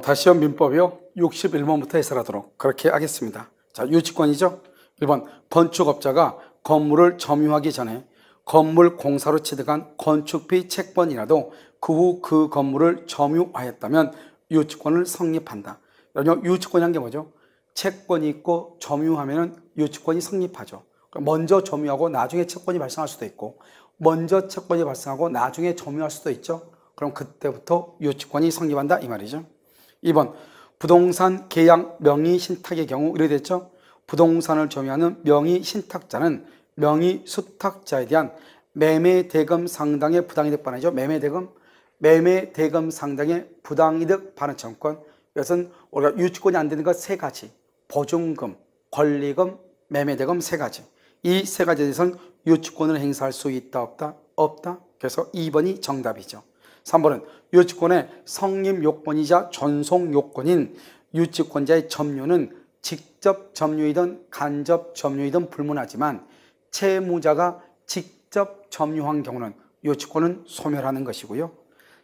다시요 민법이요 61번부터 해설하도록 그렇게 하겠습니다. 자, 유치권이죠. 1번 건축업자가 건물을 점유하기 전에 건물 공사로 취득한 건축비 채권이라도 그 후 그 건물을 점유하였다면 유치권을 성립한다. 유치권이란 게 뭐죠? 채권이 있고 점유하면 유치권이 성립하죠. 먼저 점유하고 나중에 채권이 발생할 수도 있고, 먼저 채권이 발생하고 나중에 점유할 수도 있죠. 그럼 그때부터 유치권이 성립한다 이 말이죠. 2번 부동산 계약 명의 신탁의 경우 이렇게 됐죠. 부동산을 점유하는 명의 신탁자는 명의 수탁자에 대한 매매 대금 상당의 부당이득 반환이죠. 매매 대금 상당의 부당이득 반환 청구권. 이것은 우리가 유치권이 안 되는 것 세 가지, 보증금, 권리금, 매매 대금 세 가지. 이 세 가지에 대해서는 유치권을 행사할 수 있다 없다? 없다. 그래서 2번이 정답이죠. 3번은 유치권의 성립 요건이자 전속 요건인 유치권자의 점유는 직접 점유이든 간접 점유이든 불문하지만 채무자가 직접 점유한 경우는 유치권은 소멸하는 것이고요.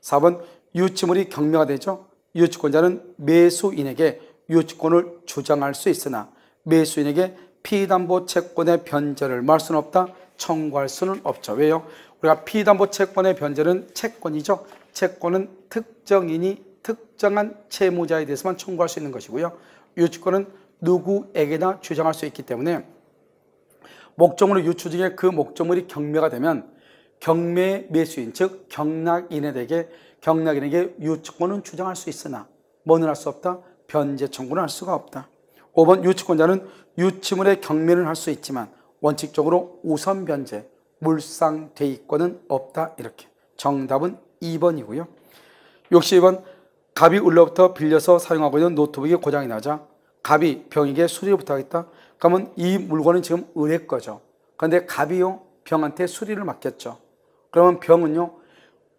4번 유치물이 경매가 되죠. 유치권자는 매수인에게 유치권을 주장할 수 있으나 매수인에게 피담보 채권의 변제를 할 수는 없다. 청구할 수는 없죠. 왜요? 우리가 피담보 채권의 변제는 채권이죠. 채권은 특정인이 특정한 채무자에 대해서만 청구할 수 있는 것이고요. 유치권은 누구에게나 주장할 수 있기 때문에 목적물의 유추 중에 그 목적물이 경매가 되면 경매 매수인, 즉 경락인에게 유치권은 주장할 수 있으나 뭐는 할 수 없다? 변제 청구는 할 수가 없다. 5번 유치권자는 유치물의 경매는 할 수 있지만 원칙적으로 우선 변제, 물상 대입권은 없다. 이렇게. 정답은 2번이고요. 62번 갑이 을로부터 빌려서 사용하고 있는 노트북이 고장이 나자 갑이 병에게 수리를 부탁했다. 그러면 이 물건은 지금 을의 거죠. 그런데 갑이요 병한테 수리를 맡겼죠. 그러면 병은요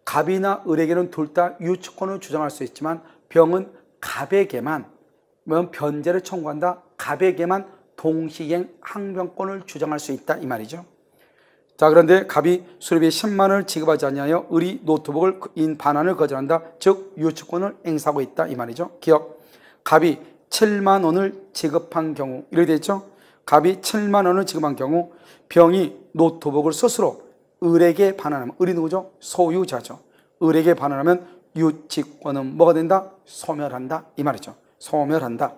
갑이나 을에게는 둘 다 유치권을 주장할 수 있지만 병은 갑에게만 변제를 청구한다. 갑에게만 동시행 항변권을 주장할 수 있다 이 말이죠. 자, 그런데 갑이 수리비 10만 원을 지급하지 아니하여 을이 노트북을 반환을 거절한다. 즉 유치권을 행사하고 있다 이 말이죠. 기억. 갑이 7만 원을 지급한 경우 이렇게 되죠. 갑이 7만 원을 지급한 경우 병이 노트북을 스스로 을에게 반환하면, 을이 누구죠? 소유자죠. 을에게 반환하면 유치권은 뭐가 된다? 소멸한다 이 말이죠. 소멸한다.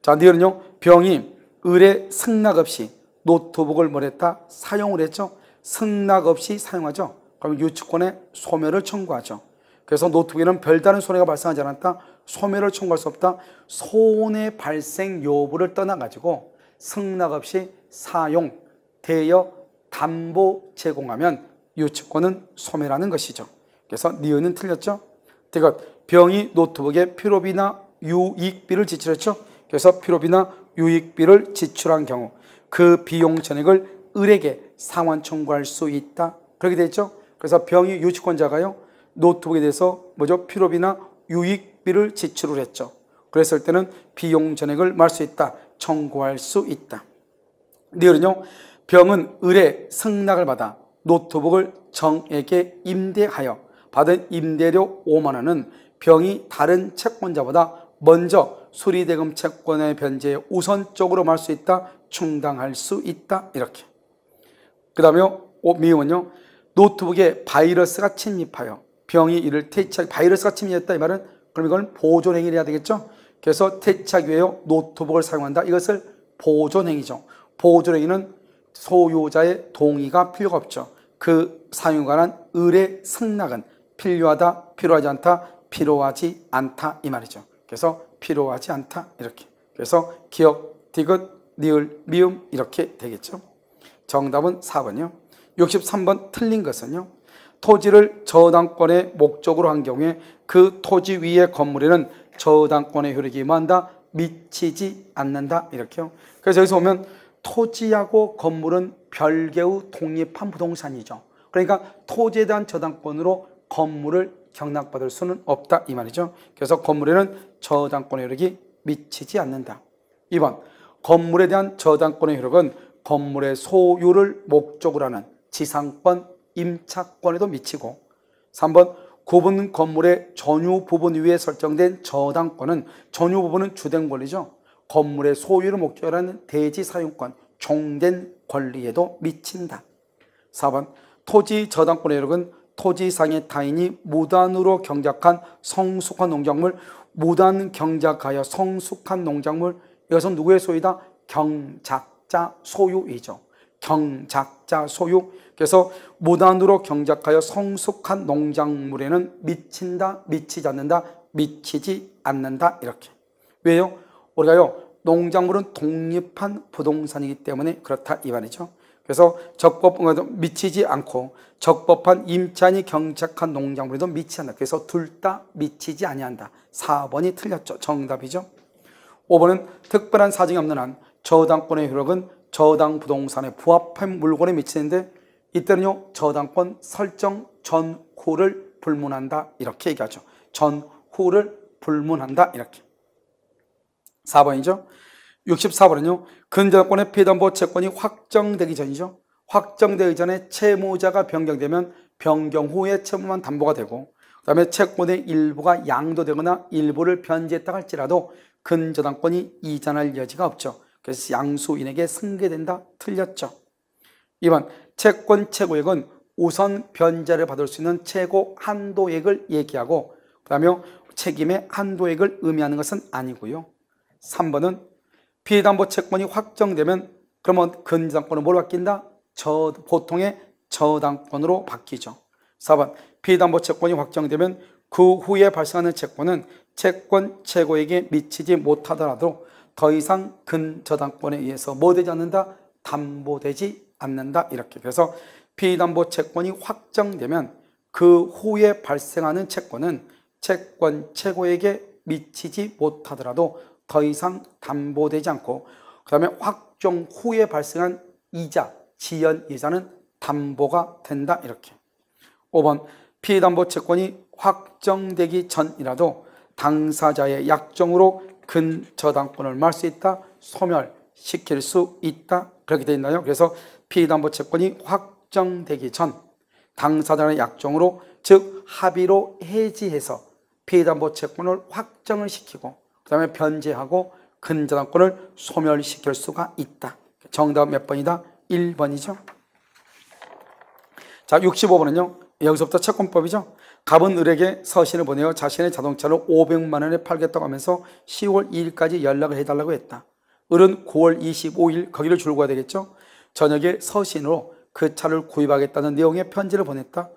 자, 니은요 병이 을의 승낙 없이 노트북을 뭘 했다? 사용을 했죠. 승낙 없이 사용하죠. 그럼 유치권의 소멸을 청구하죠. 그래서 노트북에는 별다른 손해가 발생하지 않았다. 소멸을 청구할 수 없다. 손해 발생 여부를 떠나가지고 승낙 없이 사용, 대여, 담보 제공하면 유치권은 소멸하는 것이죠. 그래서 니은은 틀렸죠. 이것 병이 노트북에 필요비나 유익비를 지출했죠. 그래서 필요비나 유익비를 지출한 경우 그 비용 전액을 을에게 상환 청구할 수 있다. 그렇게 되죠. 그래서 병이 유치권자가요 노트북에 대해서 뭐죠? 필요비나 유익비를 지출을 했죠. 그랬을 때는 비용 전액을 말 수 있다. 청구할 수 있다. 니은요 병은 을의 승낙을 받아 노트북을 정에게 임대하여 받은 임대료 5만 원은 병이 다른 채권자보다 먼저 수리대금 채권의 변제에 우선적으로 말 수 있다. 충당할 수 있다. 이렇게. 그 다음에 미음은요 노트북에 바이러스가 침입하여 병이 이를 퇴치하기, 바이러스가 침입했다 이 말은 그럼 이건 보존행위를 해야 되겠죠. 그래서 퇴치하기 위해 노트북을 사용한다. 이것을 보존행위죠. 보존행위는 소유자의 동의가 필요가 없죠. 그 사용에 관한 을의 승낙은 필요하다, 필요하지 않다, 필요하지 않다 이 말이죠. 그래서 필요하지 않다 이렇게. 그래서 기억, 디귿, 니을, 미음 이렇게 되겠죠. 정답은 4번이요. 63번 틀린 것은요. 토지를 저당권의 목적으로 한 경우에 그 토지 위의 건물에는 저당권의 효력이 뭐한다? 미치지 않는다 이렇게요. 그래서 여기서 보면 토지하고 건물은 별개의 독립한 부동산이죠. 그러니까 토지에 대한 저당권으로 건물을 경락받을 수는 없다 이 말이죠. 그래서 건물에는 저당권의 효력이 미치지 않는다. 2번 건물에 대한 저당권의 효력은 건물의 소유를 목적으로 하는 지상권, 임차권에도 미치고 3번 구분 건물의 전유 부분 위에 설정된 저당권은, 전유 부분은 주된 권리죠. 건물의 소유를 목적으로 하는 대지 사용권, 종된 권리에도 미친다. 4번 토지 저당권의 효력은 토지상의 타인이 무단으로 경작한 성숙한 농작물, 무단 경작하여 성숙한 농작물, 이것은 누구의 소유다? 경작자 소유이죠. 경작자 소유. 그래서 무단으로 경작하여 성숙한 농작물에는 미친다, 미치지 않는다, 미치지 않는다 이렇게. 왜요? 우리가요 농작물은 독립한 부동산이기 때문에 그렇다 이 말이죠. 그래서 미치지 않고 적법한 임차인이 경작한 농작물에도 미치지 않는다. 그래서 둘 다 미치지 아니한다. 4번이 틀렸죠. 정답이죠. 5번은 특별한 사정이 없는 한 저당권의 효력은 저당 부동산에 부합한 물건에 미치는데, 이때는요 저당권 설정 전후를 불문한다 이렇게 얘기하죠. 전후를 불문한다 이렇게. 4번이죠. 64번은요 근저당권의 피담보 채권이 확정되기 전이죠. 확정되기 전에 채무자가 변경되면 변경 후에 채무만 담보가 되고, 그 다음에 채권의 일부가 양도되거나 일부를 변제했다 할지라도 근저당권이 이전할 여지가 없죠. 그래서 양수인에게 승계된다. 틀렸죠. 2번 채권 최고액은 우선 변제를 받을 수 있는 최고 한도액을 얘기하고, 그 다음에 책임의 한도액을 의미하는 것은 아니고요. 3번은 피담보 채권이 확정되면 그러면 근저당권은 뭐로 바뀐다? 보통의 저당권으로 바뀌죠. 4번 피담보 채권이 확정되면 그 후에 발생하는 채권은 채권 최고액에 미치지 못하더라도 더 이상 근저당권에 의해서 뭐 되지 않는다? 담보되지 않는다 이렇게. 그래서 피담보 채권이 확정되면 그 후에 발생하는 채권은 채권 최고액에 미치지 못하더라도 더 이상 담보되지 않고, 그 다음에 확정 후에 발생한 이자, 지연 이자는 담보가 된다 이렇게. 5번 피담보 채권이 확정되기 전이라도 당사자의 약정으로 근저당권을 말 수 있다, 소멸시킬 수 있다 그렇게 되어 있나요? 그래서 피담보 채권이 확정되기 전 당사자의 약정으로, 즉 합의로 해지해서 피담보 채권을 확정을 시키고 그 다음에 변제하고 근저당권을 소멸시킬 수가 있다. 정답 몇 번이다? 1번이죠. 자 65번은요 여기서부터 채권법이죠. 갑은 을에게 서신을 보내어 자신의 자동차를 500만 원에 팔겠다고 하면서 10월 2일까지 연락을 해달라고 했다. 을은 9월 25일 거기를 줄고 가야 되겠죠. 저녁에 서신으로 그 차를 구입하겠다는 내용의 편지를 보냈다.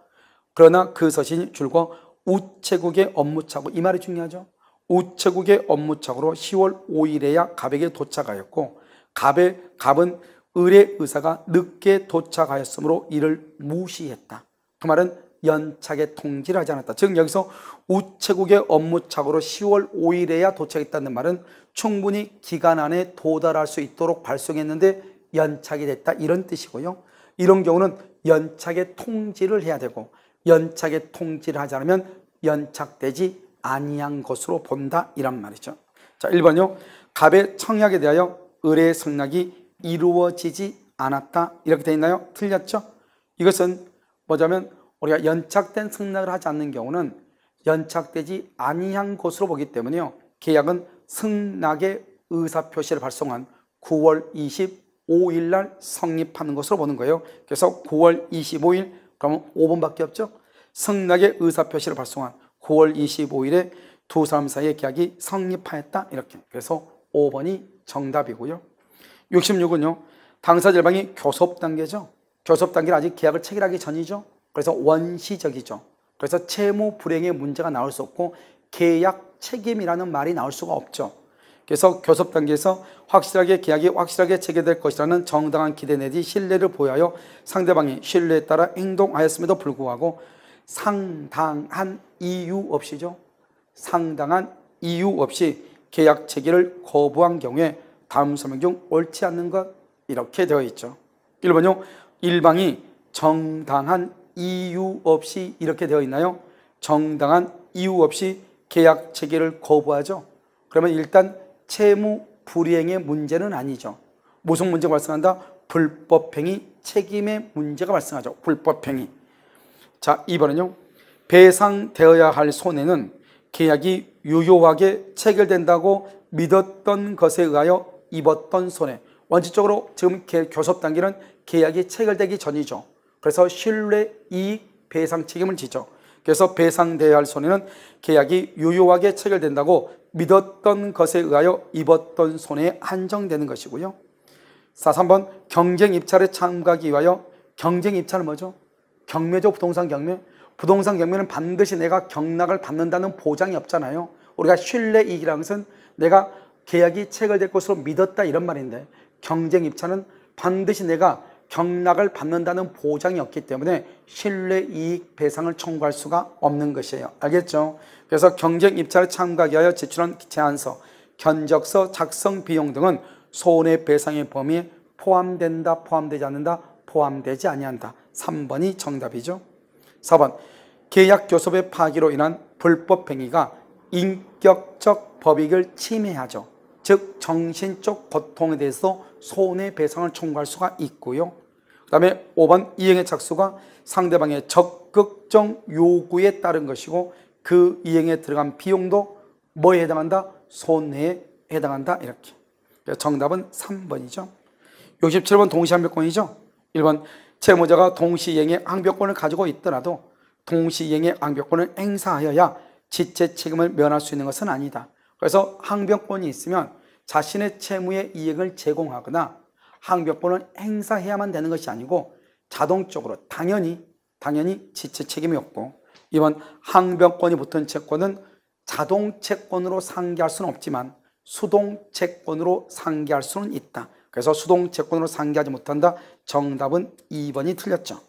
그러나 그 서신이 줄고 우체국의 업무차고, 이 말이 중요하죠. 우체국의 업무차고로 10월 5일에야 갑에게 도착하였고, 갑은 을의 의사가 늦게 도착하였으므로 이를 무시했다. 그 말은 연착의 통지를 하지 않았다. 즉 여기서 우체국의 업무착오로 10월 5일에야 도착했다는 말은 충분히 기간 안에 도달할 수 있도록 발송했는데 연착이 됐다 이런 뜻이고요. 이런 경우는 연착의 통지를 해야 되고, 연착의 통지를 하지 않으면 연착되지 아니한 것으로 본다 이란 말이죠. 자 1번요 갑의 청약에 대하여 을의 승낙이 이루어지지 않았다 이렇게 되어 있나요? 틀렸죠. 이것은 뭐냐면 우리가 연착된 승낙을 하지 않는 경우는 연착되지 아니한 것으로 보기 때문에요. 계약은 승낙의 의사표시를 발송한 9월 25일 날 성립하는 것으로 보는 거예요. 그래서 9월 25일 그러면 5번밖에 없죠. 승낙의 의사표시를 발송한 9월 25일에 두 사람 사이의 계약이 성립하였다 이렇게. 그래서 5번이 정답이고요. 66은요 당사자 일방이 교섭 단계죠. 교섭 단계는 아직 계약을 체결하기 전이죠. 그래서 원시적이죠. 그래서 채무 불이행의 문제가 나올 수 없고 계약 책임이라는 말이 나올 수가 없죠. 그래서 교섭 단계에서 확실하게 계약이 확실하게 체결될 것이라는 정당한 기대 내지 신뢰를 보여하여 상대방이 신뢰에 따라 행동하였음에도 불구하고 상당한 이유 없이죠. 상당한 이유 없이 계약 체결을 거부한 경우에 다음 설명 중 옳지 않는 것 이렇게 되어 있죠. 1번요. 일방이 정당한 이유 없이 이렇게 되어 있나요? 정당한 이유 없이 계약 체결을 거부하죠. 그러면 일단 채무 불이행의 문제는 아니죠. 무슨 문제가 발생한다? 불법행위 책임의 문제가 발생하죠. 불법행위. 자 2번은요. 배상되어야 할 손해는 계약이 유효하게 체결된다고 믿었던 것에 의하여 입었던 손해. 원칙적으로 지금 교섭 단계는 계약이 체결되기 전이죠. 그래서 신뢰이익 배상 책임을 지죠. 그래서 배상되어야 할 손해는 계약이 유효하게 체결된다고 믿었던 것에 의하여 입었던 손해에 한정되는 것이고요. 3번 경쟁 입찰에 참가하기 위하여. 경쟁 입찰은 뭐죠? 경매죠. 부동산 경매. 부동산 경매는 반드시 내가 경락을 받는다는 보장이 없잖아요. 우리가 신뢰이익이라는 것은 내가 계약이 체결될 것으로 믿었다 이런 말인데, 경쟁 입찰은 반드시 내가 경락을 받는다는 보장이 없기 때문에 신뢰이익 배상을 청구할 수가 없는 것이에요. 알겠죠? 그래서 경쟁 입찰에 참가하기 위하여 제출한 제안서, 견적서 작성 비용 등은 손해배상의 범위에 포함된다, 포함되지 않는다, 포함되지 아니한다. 3번이 정답이죠. 4번 계약 교섭의 파기로 인한 불법 행위가 인격적 법익을 침해하죠. 즉 정신적 고통에 대해서 손해배상을 청구할 수가 있고요. 그 다음에 5번 이행의 착수가 상대방의 적극적 요구에 따른 것이고 그 이행에 들어간 비용도 뭐에 해당한다? 손해에 해당한다. 이렇게. 정답은 3번이죠. 67번 동시항변권이죠. 1번 채무자가 동시이행의 항변권을 가지고 있더라도 동시이행의 항변권을 행사하여야 지체 책임을 면할 수 있는 것은 아니다. 그래서 항변권이 있으면 자신의 채무의 이익을 제공하거나 항변권을 행사해야만 되는 것이 아니고 자동적으로 당연히 지체 책임이 없고, 이번 항변권이 붙은 채권은 자동 채권으로 상기할 수는 없지만 수동 채권으로 상기할 수는 있다. 그래서 수동 채권으로 상기하지 못한다. 정답은 2번이 틀렸죠.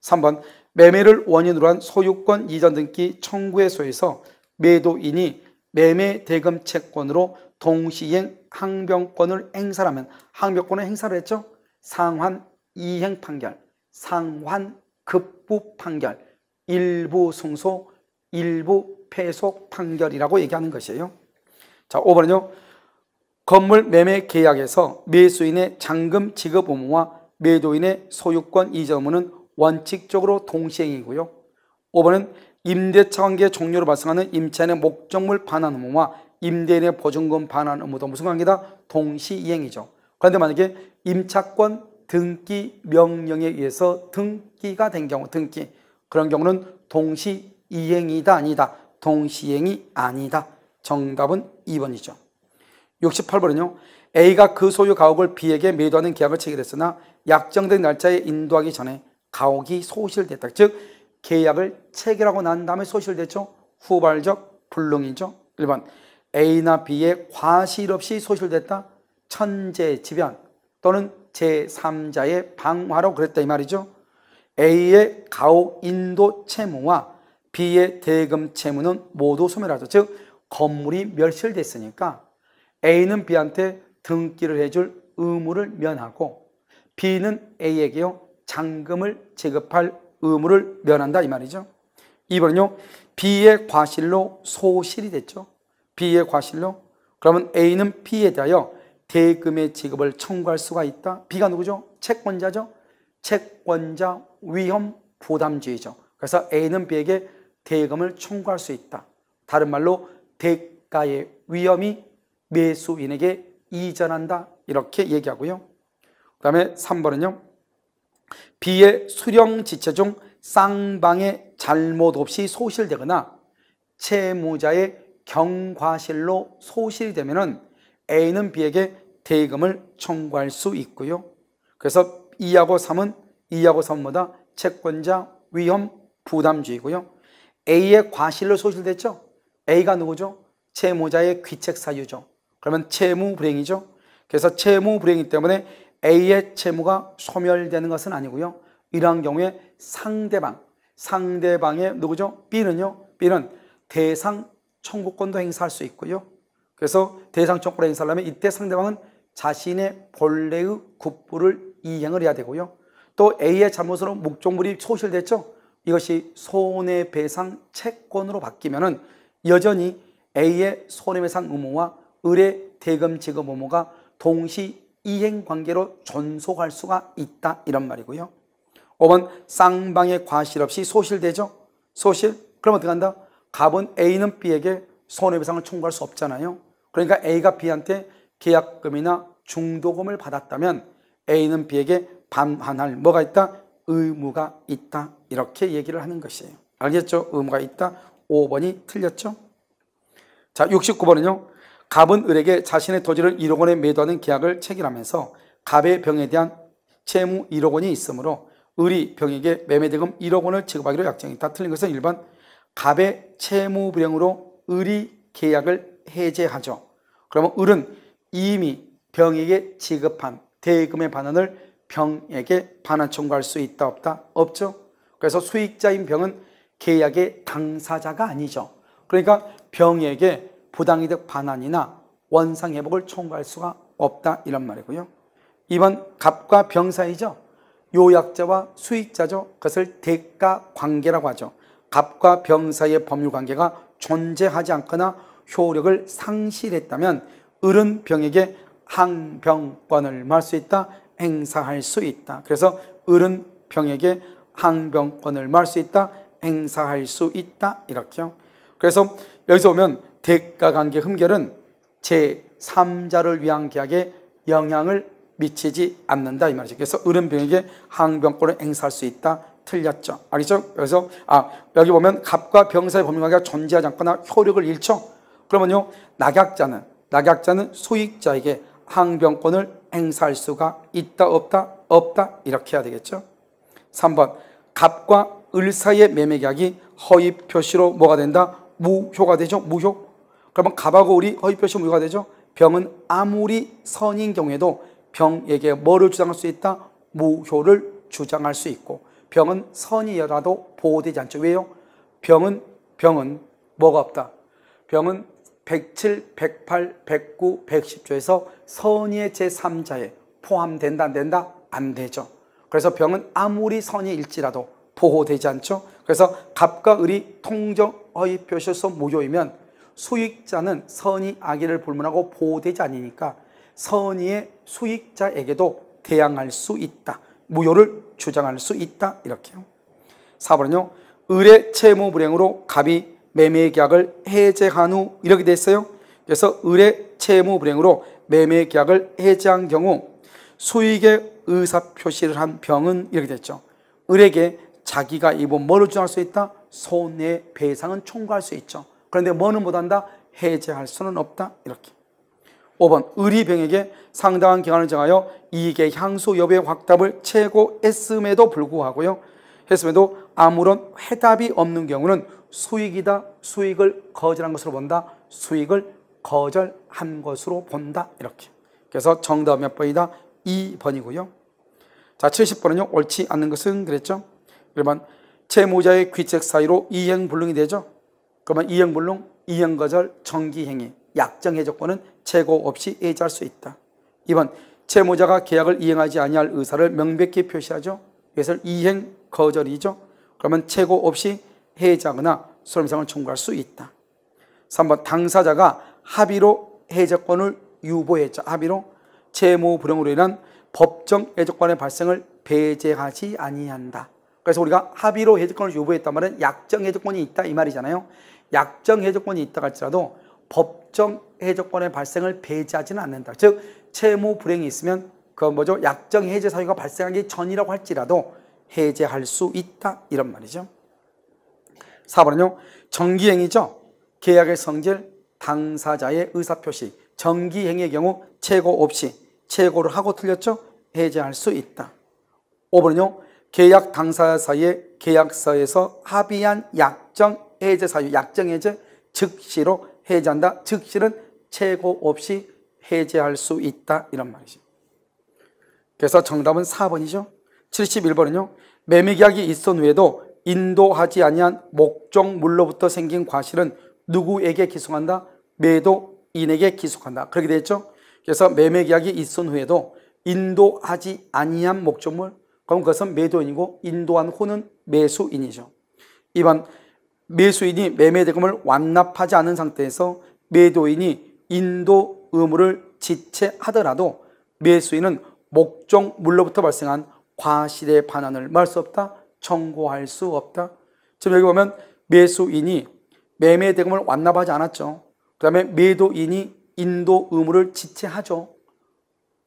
3번 매매를 원인으로 한 소유권 이전 등기 청구의 소에서 매도인이 매매 대금 채권으로 동시이행 항변권을 행사하면, 항변권을 행사를 했죠. 상환 이행 판결, 상환 급부 판결, 일부 승소, 일부 패소 판결이라고 얘기하는 것이에요. 자, 5번은요. 건물 매매 계약에서 매수인의 잔금 지급 의무와 매도인의 소유권 이전 의무는 원칙적으로 동시행이고요. 5번은 임대차 관계 종료로 발생하는 임차인의 목적물 반환 의무와 임대인의 보증금 반환 의무도 무슨 관계다? 동시이행이죠. 그런데 만약에 임차권 등기 명령에 의해서 등기가 된 경우, 그런 경우는 동시이행이다, 아니다? 동시이행이 아니다. 정답은 2번이죠. 68번은요. A가 그 소유 가옥을 B에게 매도하는 계약을 체결했으나 약정된 날짜에 인도하기 전에 가옥이 소실됐다. 즉 계약을 체결하고 난 다음에 소실됐죠. 후발적 불능이죠. 1번 A나 B의 과실 없이 소실됐다. 천재지변 또는 제3자의 방화로 그랬다 이 말이죠. A의 가옥 인도 채무와 B의 대금 채무는 모두 소멸하죠. 즉 건물이 멸실됐으니까 A는 B한테 등기를 해줄 의무를 면하고 B는 A에게요 잔금을 지급할 의무를 면한다 이 말이죠. 2번은요. B의 과실로 소실이 됐죠. B의 과실로. 그러면 A는 B에 대하여 대금의 지급을 청구할 수가 있다. B가 누구죠? 채권자죠. 채권자 위험 부담주의죠. 그래서 A는 B에게 대금을 청구할 수 있다. 다른 말로 대가의 위험이 매수인에게 이전한다. 이렇게 얘기하고요. 그 다음에 3번은요. B의 수령 지체 중 쌍방의 잘못 없이 소실되거나 채무자의 경과실로 소실이 되면은 A는 B에게 대금을 청구할 수 있고요. 그래서 2하고 3은 뭐다? 채권자 위험 부담주의고요. A의 과실로 소실됐죠? A가 누구죠? 채무자의 귀책 사유죠. 그러면 채무 불이행이죠. 그래서 채무 불이행이기 때문에 A의 채무가 소멸되는 것은 아니고요. 이러한 경우에 상대방의 누구죠? B는요. B는 대상 청구권도 행사할 수 있고요. 그래서 대상 청구권을 행사하려면 이때 상대방은 자신의 본래의 국부를 이행을 해야 되고요. 또 A의 잘못으로 목적물이 소실됐죠. 이것이 손해배상 채권으로 바뀌면은 여전히 A의 손해배상 의무와 을의 대금 지급 의무가 동시 이행 관계로 존속할 수가 있다 이런 말이고요. 5번 쌍방의 과실 없이 소실되죠. 소실 그럼 어떻게 한다? 갑은 A는 B에게 손해배상을 청구할 수 없잖아요. 그러니까 A가 B한테 계약금이나 중도금을 받았다면 A는 B에게 반환할 뭐가 있다? 의무가 있다. 이렇게 얘기를 하는 것이에요. 알겠죠? 의무가 있다. 5번이 틀렸죠? 자, 69번은요. 갑은 을에게 자신의 토지를 1억 원에 매도하는 계약을 체결하면서 갑의 병에 대한 채무 1억 원이 있으므로 을이 병에게 매매대금 1억 원을 지급하기로 약정했다. 틀린 것은 1번. 갑의 채무 불행으로 을이 계약을 해제하죠. 그러면 을은 이미 병에게 지급한 대금의 반환을 병에게 반환 청구할 수 있다 없다? 없죠. 그래서 수익자인 병은 계약의 당사자가 아니죠. 그러니까 병에게 부당이득 반환이나 원상회복을 청구할 수가 없다 이런 말이고요. 2번 갑과 병 사이죠. 요약자와 수익자죠. 그것을 대가관계라고 하죠. 갑과 병 사이의 법률관계가 존재하지 않거나 효력을 상실했다면 을은 병에게 항병권을 말 수 있다, 행사할 수 있다. 그래서 을은 병에게 항병권을 말 수 있다, 행사할 수 있다 이렇게요. 그래서 여기서 보면 대가관계 흠결은 제3자를 위한 계약에 영향을 미치지 않는다 이 말이죠. 그래서 을은 병에게 항병권을 행사할 수 있다. 틀렸죠. 알겠죠? 그래서 여기 보면 갑과 병 사이의 법률관계가 존재하지 않거나 효력을 잃죠. 그러면요 낙약자는 소익자에게 항병권을 행사할 수가 있다 없다? 없다 이렇게 해야 되겠죠. 3번 갑과 을 사이의 매매계약이 허위 표시로 뭐가 된다? 무효가 되죠. 무효. 그러면 갑하고 을이 허위 표시 무효가 되죠. 병은 아무리 선인 경우에도 병에게 뭐를 주장할 수 있다? 무효를 주장할 수 있고 병은 선이여라도 보호되지 않죠. 왜요? 병은 뭐가 없다? 병은 107, 108, 109, 110조에서 선의의 제3자에 포함된다 안 된다? 안 되죠. 그래서 병은 아무리 선의일지라도 보호되지 않죠. 그래서 갑과 을이 통정 허위 표시로서 무효이면 수익자는 선의 악의를 불문하고 보호되지 않으니까 선의의 수익자에게도 대항할 수 있다. 무효를 주장할 수 있다. 이렇게요. 4번은요. 을의 채무 불행으로 갑이 매매 계약을 해제한 후 이렇게 됐어요. 그래서 을의 채무 불행으로 매매 계약을 해제한 경우 수익의 의사 표시를 한 병은 이렇게 됐죠. 을에게 자기가 입은 뭐를 주장할 수 있다? 손해배상은 청구할 수 있죠. 그런데 뭐는 못한다? 해제할 수는 없다. 이렇게. 5번 을이 병에게 상당한 기간을 정하여 이익의 향수 여부의 확답을 최고했음에도 불구하고요. 했음에도 아무런 회답이 없는 경우는 수익이다. 수익을 거절한 것으로 본다. 수익을 거절한 것으로 본다. 이렇게. 그래서 정답 몇 번이다? 2번이고요. 자, 70번은요. 옳지 않는 것은 그랬죠. 1번 채무자의 귀책 사유로 이행불능이 되죠. 그러면 이행불능, 이행거절, 정기행위, 약정의 조건은 재고 없이 해제할 수 있다. 2번 채무자가 계약을 이행하지 아니할 의사를 명백히 표시하죠. 이것을 이행거절이죠. 그러면 재고 없이 해제하거나 손해배상을 청구할 수 있다. 3번 당사자가 합의로 해제권을 유보했죠. 합의로 채무 불응으로 인한 법정 해제권의 발생을 배제하지 아니한다. 그래서 우리가 합의로 해제권을 유보했단 말은 약정 해제권이 있다 이 말이잖아요. 약정 해제권이 있다 할지라도 법정 해제권의 발생을 배제하지는 않는다. 즉 채무 불행이 있으면 그건 뭐죠? 약정 해제 사유가 발생하기 전이라고 할지라도 해제할 수 있다 이런 말이죠. 4번은요. 정기행위죠. 계약의 성질, 당사자의 의사표시. 정기행위의 경우 채고 없이 채고를 하고 틀렸죠. 해제할 수 있다. 5번은요. 계약 당사자 사이에 계약서에서 합의한 약정 해제 사유, 약정 해제 즉시로 해제한다. 즉시는 채고 없이 해제할 수 있다 이런 말이죠. 그래서 정답은 4번이죠. 71번은요. 매매계약이 있은 후에도 인도하지 아니한 목적물로부터 생긴 과실은 누구에게 기속한다? 매도인에게 기속한다. 그렇게 되었죠. 그래서 매매계약이 있은 후에도 인도하지 아니한 목적물, 그럼 그것은 매도인이고 인도한 후는 매수인이죠. 2번 매수인이 매매대금을 완납하지 않은 상태에서 매도인이 인도 의무를 지체하더라도 매수인은 목적물로부터 발생한 과실의 반환을 말할 수 없다, 청구할 수 없다. 지금 여기 보면 매수인이 매매 대금을 완납하지 않았죠. 그 다음에 매도인이 인도 의무를 지체하죠.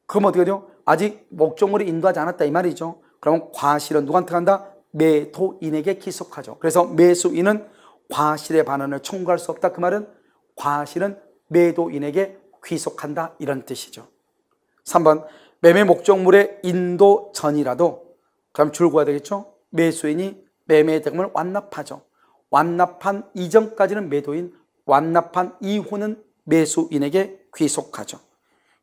그럼 어떻게 돼요? 아직 목적물이 인도하지 않았다 이 말이죠. 그러면 과실은 누구한테 간다? 매도인에게 기속하죠. 그래서 매수인은 과실의 반환을 청구할 수 없다. 그 말은 과실은 매도인에게 귀속한다 이런 뜻이죠. 3번 매매 목적물의 인도 전이라도 그럼 줄거야 되겠죠? 매수인이 매매 대금을 완납하죠. 완납한 이전까지는 매도인, 완납한 이후는 매수인에게 귀속하죠.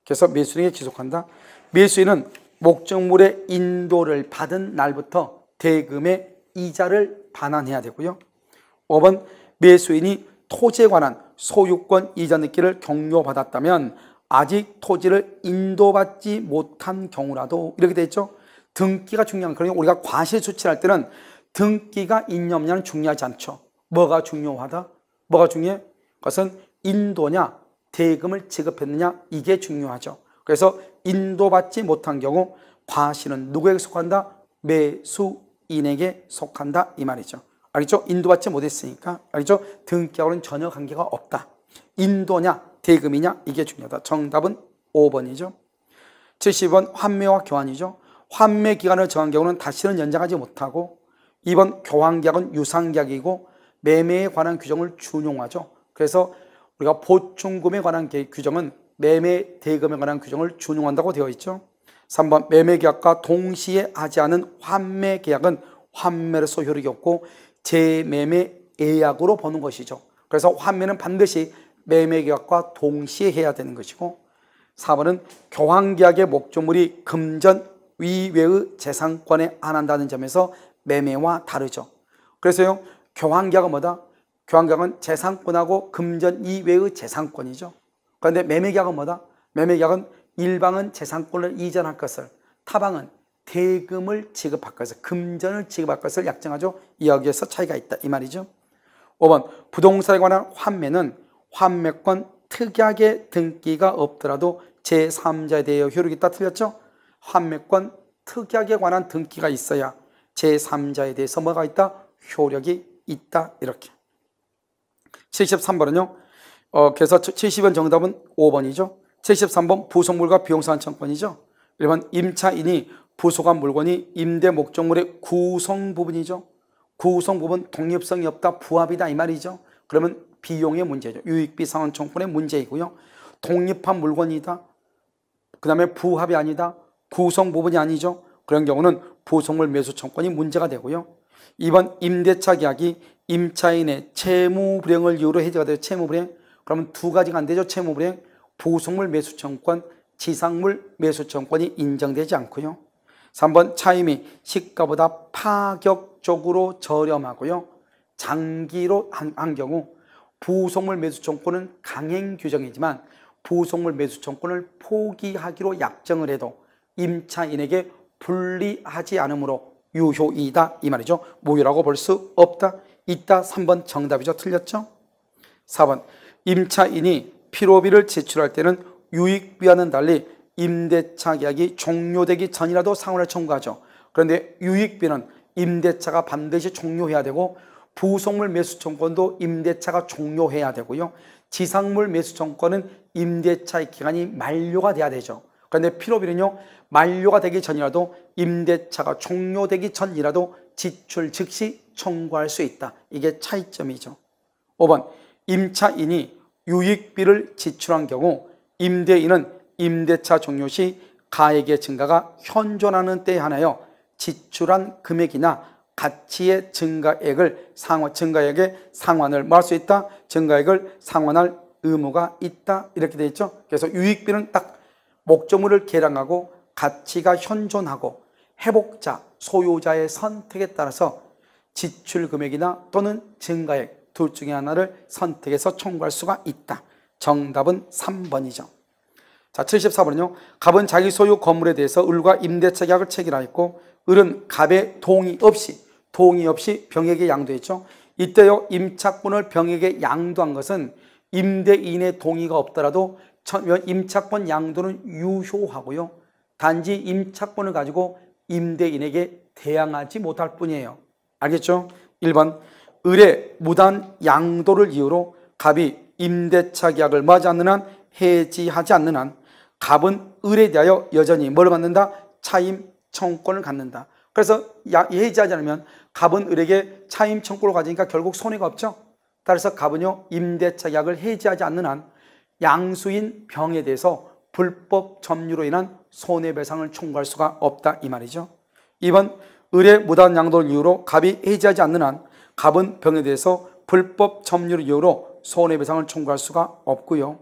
그래서 매수인에게 귀속한다. 매수인은 목적물의 인도를 받은 날부터 대금의 이자를 반환해야 되고요. 5번 매수인이 토지에 관한 소유권 이전 등기를 경료받았다면 아직 토지를 인도받지 못한 경우라도 이렇게 돼 있죠. 등기가 중요한, 그러니 우리가 과실 수취할 때는 등기가 있냐 없냐는 중요하지 않죠. 뭐가 중요하다? 뭐가 중요해? 그것은 인도냐 대금을 지급했느냐 이게 중요하죠. 그래서 인도받지 못한 경우 과실은 누구에게 속한다? 매수인에게 속한다 이 말이죠. 알겠죠? 인도받지 못했으니까. 알겠죠? 등기하고는 전혀 관계가 없다. 인도냐 대금이냐 이게 중요하다. 정답은 5번이죠. 70번 환매와 교환이죠. 환매 기간을 정한 경우는 다시는 연장하지 못하고 2번 교환계약은 유상계약이고 매매에 관한 규정을 준용하죠. 그래서 우리가 보충금에 관한 규정은 매매 대금에 관한 규정을 준용한다고 되어 있죠. 3번 매매계약과 동시에 하지 않은 환매계약은 환매로서 효력이 없고 재매매 예약으로 보는 것이죠. 그래서 환매는 반드시 매매계약과 동시에 해야 되는 것이고 4번은 교환계약의 목적물이 금전 위외의 재산권에 안한다는 점에서 매매와 다르죠. 그래서요 교환계약은 뭐다? 교환계약은 재산권하고 금전 이외의 재산권이죠. 그런데 매매계약은 뭐다? 매매계약은 일방은 재산권을 이전할 것을, 타방은 대금을 지급할 것을, 금전을 지급할 것을 약정하죠. 여기에서 차이가 있다 이 말이죠. 5번 부동산에 관한 환매는 환매권 특약의 등기가 없더라도 제3자에 대해 효력이 있다. 틀렸죠? 환매권 특약에 관한 등기가 있어야 제3자에 대해서 뭐가 있다? 효력이 있다. 이렇게. 73번은요. 그래서 70번 정답은 5번이죠. 73번 부속물과 비용상환 청구권이죠. 1번 임차인이 부속한 물건이 임대 목적물의 구성 부분이죠. 구성 부분 독립성이 없다, 부합이다 이 말이죠. 그러면 비용의 문제죠. 유익비 상환 청구권의 문제이고요. 독립한 물건이다. 그 다음에 부합이 아니다. 구성 부분이 아니죠. 그런 경우는 부속물 매수 청구권이 문제가 되고요. 2번 임대차 계약이 임차인의 채무 불이행을 이유로 해제가 돼요. 채무 불이행. 그러면 두 가지가 안 되죠. 채무 불이행. 부속물 매수 청구권, 지상물 매수 청구권이 인정되지 않고요. 3번 차임이 시가보다 파격적으로 저렴하고요. 장기로 한 경우 부속물 매수 청구권은 강행 규정이지만 부속물 매수 청구권을 포기하기로 약정을 해도 임차인에게 불리하지 않으므로 유효이다 이 말이죠. 무효라고 볼 수 없다. 있다. 3번 정답이죠. 틀렸죠? 4번 임차인이 필요비를 지출할 때는 유익비와는 달리 임대차 계약이 종료되기 전이라도 상환을 청구하죠. 그런데 유익비는 임대차가 반드시 종료해야 되고 부속물 매수 청구권도 임대차가 종료해야 되고요. 지상물 매수 청구권은 임대차의 기간이 만료가 돼야 되죠. 그런데 필요비는요. 만료가 되기 전이라도 임대차가 종료되기 전이라도 지출 즉시 청구할 수 있다. 이게 차이점이죠. 5번 임차인이 유익비를 지출한 경우 임대인은 임대차 종료 시 가액의 증가가 현존하는 때에 한하여 지출한 금액이나 가치의 증가액의 상환을 뭐 할 수 있다? 증가액을 상환할 의무가 있다. 이렇게 되어 있죠. 그래서 유익비는 딱 목적물을 계량하고 가치가 현존하고 회복자, 소유자의 선택에 따라서 지출 금액이나 또는 증가액 둘 중에 하나를 선택해서 청구할 수가 있다. 정답은 3번이죠. 자, 74번은요. 갑은 자기 소유 건물에 대해서 을과 임대차 계약을 체결하였고 을은 갑의 동의 없이 병에게 양도했죠. 이때요 임차권을 병에게 양도한 것은 임대인의 동의가 없더라도 임차권 양도는 유효하고요. 단지 임차권을 가지고 임대인에게 대항하지 못할 뿐이에요. 알겠죠? 1번 을의 무단 양도를 이유로 갑이 임대차 계약을 맺지 않는 한, 해지하지 않는 한 갑은 을에 대하여 여전히 뭘 갖는다? 차임 청구권을 갖는다. 그래서 해지하지 않으면 갑은 을에게 차임 청구를 가지니까 결국 손해가 없죠. 따라서 갑은요, 임대차 계약을 해지하지 않는 한 양수인 병에 대해서 불법 점유로 인한 손해배상을 청구할 수가 없다 이 말이죠. 2번, 을의 무단 양도를 이유로 갑이 해지하지 않는 한 갑은 병에 대해서 불법 점유를 이유로 손해배상을 청구할 수가 없고요.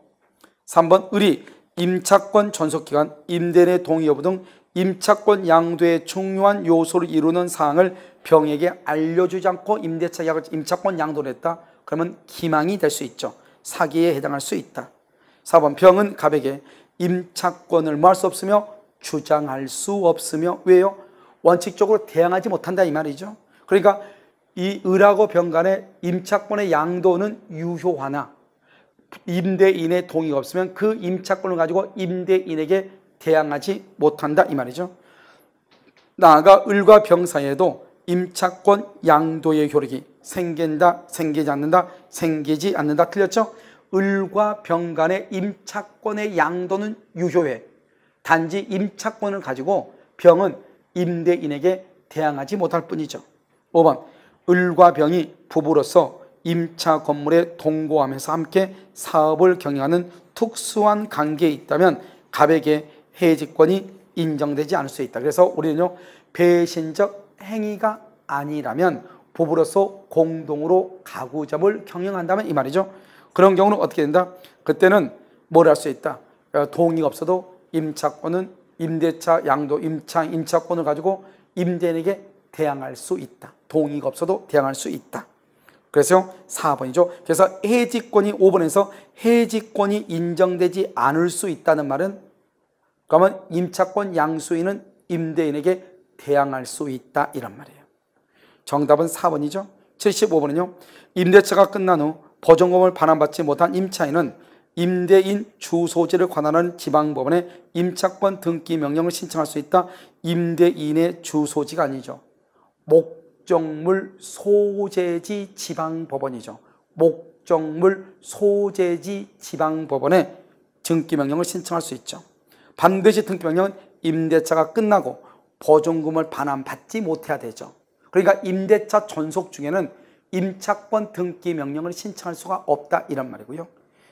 3번, 을이 임차권 전속기간, 임대인의 동의 여부 등 임차권 양도의 중요한 요소를 이루는 사항을 병에게 알려주지 않고 임대차 계약을 임차권 양도를 했다. 그러면 기망이 될 수 있죠. 사기에 해당할 수 있다. 4번, 병은 갑에게 임차권을 뭐 할 수 없으며 주장할 수 없으며, 왜요? 원칙적으로 대항하지 못한다 이 말이죠. 그러니까 이 을하고 병 간의 임차권의 양도는 유효하나 임대인의 동의가 없으면 그 임차권을 가지고 임대인에게 대항하지 못한다 이 말이죠. 나아가 을과 병 사이에도 임차권 양도의 효력이 생긴다, 생기지 않는다, 생기지 않는다. 틀렸죠? 을과 병 간의 임차권의 양도는 유효해. 단지 임차권을 가지고 병은 임대인에게 대항하지 못할 뿐이죠. 5번, 을과 병이 부부로서 임차 건물에 동거하면서 함께 사업을 경영하는 특수한 관계에 있다면 갑에게 해지권이 인정되지 않을 수 있다. 그래서 우리는요, 배신적 행위가 아니라면 부부로서 공동으로 가구점을 경영한다면 이 말이죠. 그런 경우는 어떻게 된다? 그때는 뭘 할 수 있다? 동의가 없어도 임차권은 임대차 양도 임차권을 가지고 임대인에게 대항할 수 있다. 동의가 없어도 대항할 수 있다. 그래서 4번이죠. 그래서 해지권이 5번에서 해지권이 인정되지 않을 수 있다는 말은, 그러면 임차권 양수인은 임대인에게 대항할 수 있다 이란 말이에요. 정답은 4번이죠. 75번은요. 임대차가 끝난 후 보증금을 반환받지 못한 임차인은 임대인 주소지를 관할하는 지방법원에 임차권 등기 명령을 신청할 수 있다. 임대인의 주소지가 아니죠. 목적물 소재지 지방법원이죠. 목적물 소재지 지방법원에 등기명령을 신청할 수 있죠. 반드시 등기명령은 임대차가 끝나고 보증금을 반환받지 못해야 되죠. 그러니까 임대차 존속 중에는 임차권 등기명령을 신청할 수가 없다 이런 말이고요.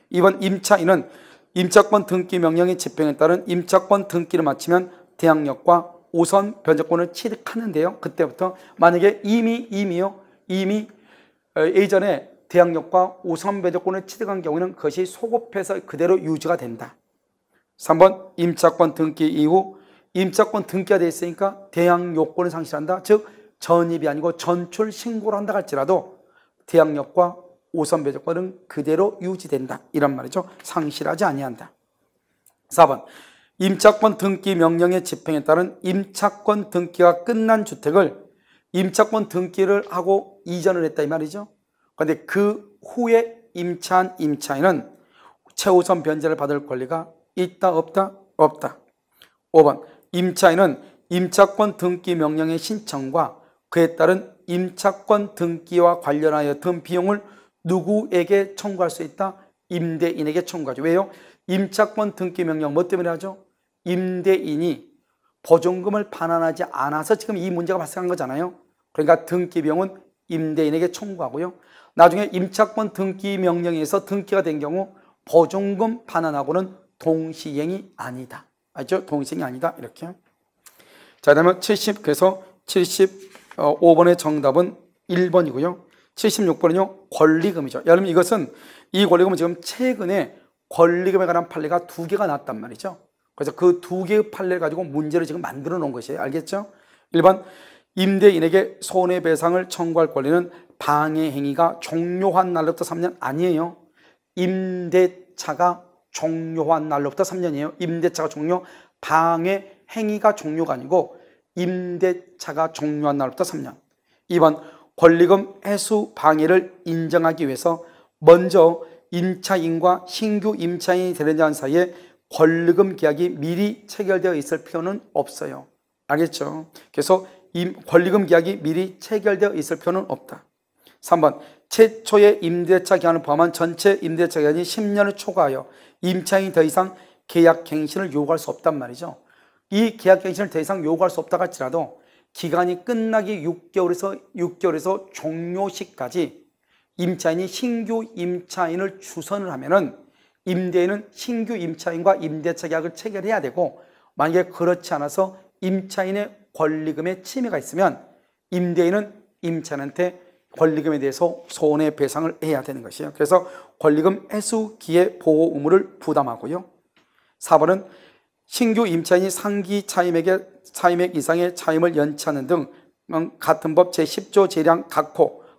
이번 임차인은 임차권 등기명령의 집행에 따른 임차권 등기를 마치면 대항력과 우선 변제권을 취득하는데요. 그때부터 만약에 이미 예전에 대항력과 우선 변제권을 취득한 경우는 그것이 소급해서 그대로 유지가 된다. 3번, 임차권 등기 이후 임차권 등기가 되어 있으니까 대항 요건을 상실한다. 즉 전입이 아니고 전출 신고를 한다 할지라도 대항력과 우선 변제권은 그대로 유지된다 이런 말이죠. 상실하지 아니한다. 4번, 임차권 등기 명령의 집행에 따른 임차권 등기가 끝난 주택을 임차권 등기를 하고 이전을 했다 이 말이죠. 그런데 그 후에 임차한 임차인은 최우선 변제를 받을 권리가 있다 없다? 없다. 5번, 임차인은 임차권 등기 명령의 신청과 그에 따른 임차권 등기와 관련하여 든 비용을 누구에게 청구할 수 있다? 임대인에게 청구하죠. 왜요? 임차권 등기 명령 뭐 때문에 하죠? 임대인이 보증금을 반환하지 않아서 지금 이 문제가 발생한 거잖아요. 그러니까 등기 비용은 임대인에게 청구하고요. 나중에 임차권 등기 명령에서 등기가 된 경우 보증금 반환하고는 동시행이 아니다. 알죠? 동시행이 아니다. 이렇게. 자, 그다음에 그래서 75번의 정답은 1번이고요. 76번은요, 권리금이죠. 여러분, 이 권리금은 지금 최근에 권리금에 관한 판례가 2개가 나왔단 말이죠. 그래서 그 2개의 판례를 가지고 문제를 지금 만들어 놓은 것이에요. 알겠죠? 1번, 임대인에게 손해배상을 청구할 권리는 방해 행위가 종료한 날로부터 3년 아니에요. 임대차가 종료한 날로부터 3년이에요. 임대차가 종료, 방해 행위가 종료가 아니고 임대차가 종료한 날부터 3년. 2번, 권리금 해수 방해를 인정하기 위해서 먼저 임차인과 신규 임차인이 되는 사이에 권리금 계약이 미리 체결되어 있을 필요는 없어요. 알겠죠? 그래서 권리금 계약이 미리 체결되어 있을 필요는 없다. 3번 최초의 임대차 기간을 포함한 전체 임대차 기간이 10년을 초과하여 임차인이 더 이상 계약갱신을 요구할 수 없단 말이죠. 이 계약갱신을 더 이상 요구할 수 없다 할지라도 기간이 끝나기 6개월에서 종료 시까지 임차인이 신규 임차인을 주선을 하면은 임대인은 신규 임차인과 임대차 계약을 체결해야 되고, 만약에 그렇지 않아서 임차인의 권리금에 침해가 있으면 임대인은 임차인한테 권리금에 대해서 손해배상을 해야 되는 것이에요. 그래서 권리금 해수 기회 보호 의무를 부담하고요. 4번은 신규 임차인이 상기 차임액 이상의 차임을 연체하는 등 같은 법 제10조 재량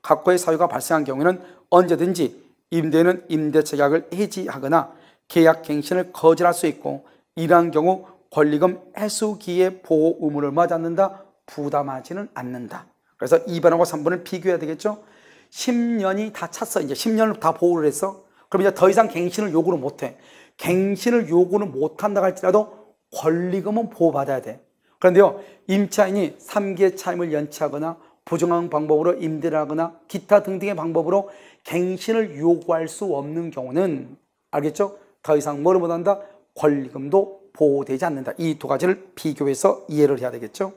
각호의 사유가 발생한 경우에는 언제든지 임대인은 임대차 계약을 해지하거나 계약갱신을 거절할 수 있고, 이러한 경우 권리금 해수 기회 보호 의무를 맞지 않는다, 부담하지는 않는다. 그래서 2번하고 3번을 비교해야 되겠죠. 10년이 다 찼어. 이제 10년을 다 보호를 했어. 그럼 이제 더 이상 갱신을 요구를 못해. 갱신을 요구는 못한다 할지라도 권리금은 보호받아야 돼. 그런데요, 임차인이 3개 차임을 연체하거나 부정한 방법으로 임대를 하거나 기타 등등의 방법으로 갱신을 요구할 수 없는 경우는, 알겠죠? 더 이상 뭐를 못한다? 권리금도 보호되지 않는다. 이 두 가지를 비교해서 이해를 해야 되겠죠.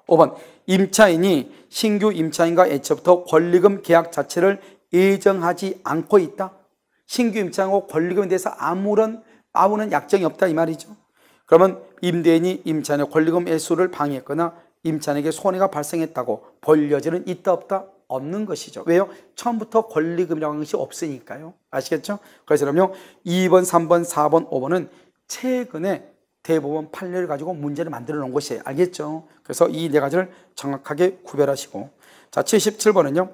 5번 임차인이 신규 임차인과 애초부터 권리금 계약 자체를 예정하지 않고 있다. 신규 임차인하고 권리금에 대해서 아무런 약정이 없다 이 말이죠. 그러면 임대인이 임차인의 권리금 애수를 방해했거나 임차인에게 손해가 발생했다고 볼 여지는 있다 없다? 없는 것이죠. 왜요? 처음부터 권리금이라는 것이 없으니까요. 아시겠죠? 그래서 그럼요 2번, 3번, 4번, 5번은 최근에 대법원 판례를 가지고 문제를 만들어 놓은 것이에요. 알겠죠? 그래서 이 네 가지를 정확하게 구별하시고, 자 77번은요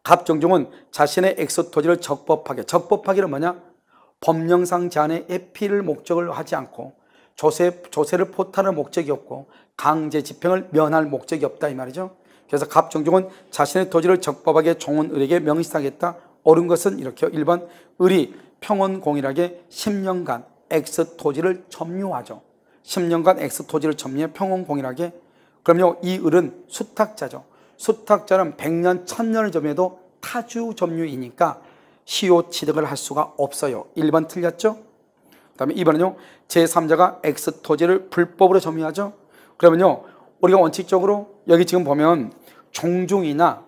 갑정종은 자신의 엑스토지를 적법하기는 뭐냐? 법령상 제한의 회피를 목적을 하지 않고 조세를 포탈할 목적이 없고 강제 집행을 면할 목적이 없다 이 말이죠. 그래서 갑정종은 자신의 토지를 적법하게 종은 을에게 명시하겠다. 옳은 것은 이렇게요. 1번 을이 평온공일하게 10년간 X토지를 점유하죠. 10년간 X토지를 점유해 평온공일하게. 그럼요 이 을은 수탁자죠. 수탁자는 100년, 1000년을 점유해도 타주 점유이니까 시효 취득을 할 수가 없어요. 1번 틀렸죠? 그 다음에 2번은요 제3자가 X토지를 불법으로 점유하죠. 그러면요 우리가 원칙적으로 여기 지금 보면 종중이나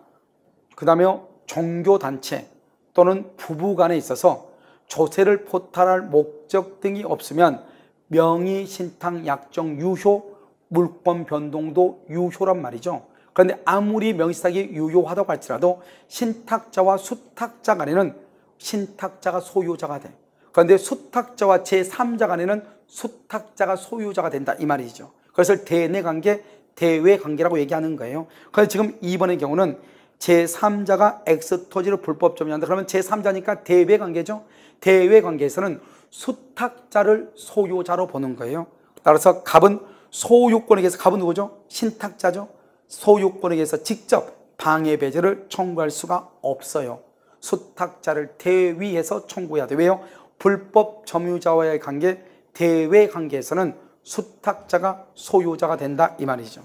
그 다음에 종교단체 또는 부부간에 있어서 조세를 포탈할 목적 등이 없으면 명의신탁 약정 유효, 물권 변동도 유효란 말이죠. 그런데 아무리 명의신탁이 유효하다고 할지라도 신탁자와 수탁자 간에는 신탁자가 소유자가 돼. 그런데 수탁자와 제3자 간에는 수탁자가 소유자가 된다 이 말이죠. 그것을 대내관계, 대외관계라고 얘기하는 거예요. 그래서 지금 2번의 경우는 제3자가 X토지를 불법 점유한다. 그러면 제3자니까 대외관계죠. 대외관계에서는 수탁자를 소유자로 보는 거예요. 따라서 갑은 소유권에 의해서, 갑은 누구죠? 신탁자죠. 소유권에 의해서 직접 방해배제를 청구할 수가 없어요. 수탁자를 대위해서 청구해야 돼. 왜요? 불법 점유자와의 관계, 대외관계에서는 수탁자가 소유자가 된다 이 말이죠.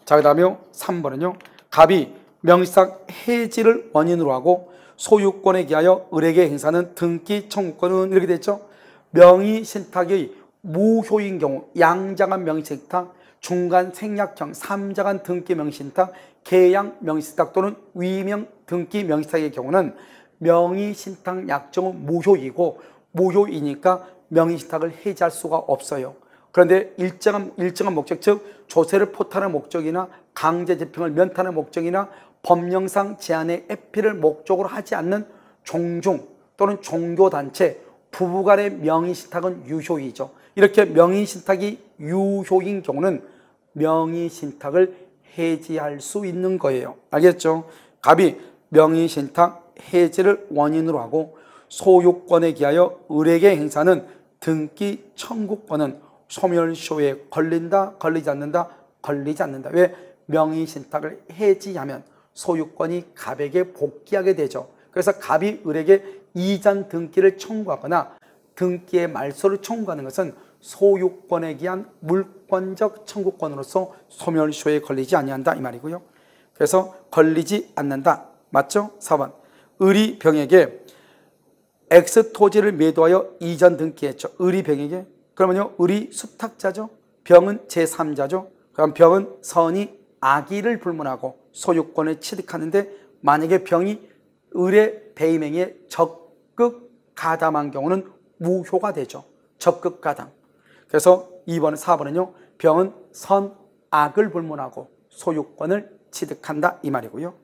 자, 그 다음에 3번은요 갑이 명의신탁 해지를 원인으로 하고 소유권에 기하여 을에게 행사하는 등기 청구권은 이렇게 됐죠. 명의신탁의 무효인 경우 양자간 명의신탁, 중간 생략형 3자간 등기 명의신탁, 계양 명의신탁 또는 위명 등기 명의신탁의 경우는 명의신탁 약정은 무효이고, 무효이니까 명의신탁을 해지할 수가 없어요. 그런데 일정한 목적, 즉 조세를 포탈하는 목적이나 강제 집행을 면탈하는 목적이나 법령상 제한의 회피를 목적으로 하지 않는 종중 또는 종교단체, 부부간의 명의신탁은 유효이죠. 이렇게 명의신탁이 유효인 경우는 명의신탁을 해지할 수 있는 거예요. 알겠죠? 갑이 명의신탁 해지를 원인으로 하고 소유권에 기하여 을에게 행사하는 등기 청구권은 소멸시효에 걸린다, 걸리지 않는다, 걸리지 않는다. 왜? 명의신탁을 해지하면 소유권이 갑에게 복귀하게 되죠. 그래서 갑이 을에게 이전 등기를 청구하거나 등기의 말소를 청구하는 것은 소유권에 기한 물권적 청구권으로서 소멸시효에 걸리지 아니한다 이 말이고요. 그래서 걸리지 않는다, 맞죠? 4번 을이 병에게 X 토지를 매도하여 이전 등기했죠. 을이 병에게. 그러면요 을이 수탁자죠. 병은 제3자죠. 그럼 병은 선이 악의를 불문하고 소유권을 취득하는데 만약에 병이 을의 배임행위에 적극 가담한 경우는 무효가 되죠. 적극 가담. 그래서 2번, 4번은요 병은 선악을 불문하고 소유권을 취득한다 이 말이고요.